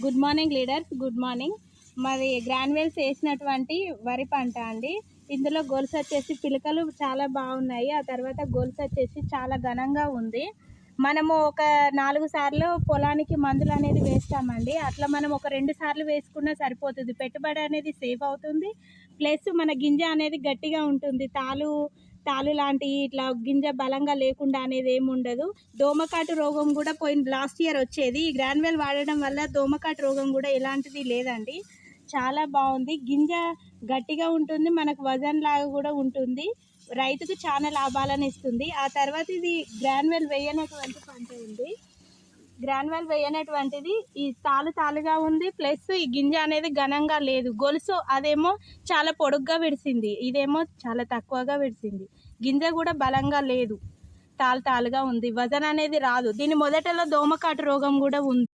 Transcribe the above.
Good morning leaders, good morning. మరి granules వేసినటువంటి వరి పంట అండి. ఇందులో గొలుసు వచ్చేసి పిలకలు చాలా బాగున్నాయి. ఆ తర్వాత గొలుసు వచ్చేసి చాలా ఘనంగా ఉంది. మనము ఒక 4 సార్లు పొలానికి మందులు అనేది వేస్తామండి. అట్లా మనం ఒక 2 సార్లు వేసుకున్నా సరిపోతుంది. పెట్టుబడి అనేది సేవ్ అవుతుంది. ప్లస్ మన గింజ అనేది గట్టిగా ఉంటుంది. తాలు లాంటి ఇట్లా గింజ బలంగా లేకుండా అనేది ఏమి ఉండదు. దోమకాటు రోగం కూడా లాస్ట్ ఇయర్ వచ్చేది. ఈ గ్రాన్యువల్ వాడడం వల్ల దోమకాటు రోగం కూడా ఎలాంటిది లేదండి. చాలా బాగుంది. గింజ గట్టిగా ఉంటుంది, మనకు వజన్ లాగా కూడా ఉంటుంది. రైతుకు చాలా లాభాలను ఇస్తుంది. ఆ తర్వాత ఇది గ్రాన్యువల్ వేయనటువంటి పంట ఉంది. గ్రాన్యువల్ వేయనటువంటిది ఈ తాలుగా ఉంది. ప్లస్ ఈ గింజ అనేది ఘనంగా లేదు. గొలుసు అదేమో చాలా పొడుగ్గా విడిసింది, ఇదేమో చాలా తక్కువగా విడిసింది. గింజ కూడా బలంగా లేదు, తాలుగా ఉంది. వజన్ అనేది రాదు. దీని మొదటలో దోమకాటు రోగం కూడా ఉంది.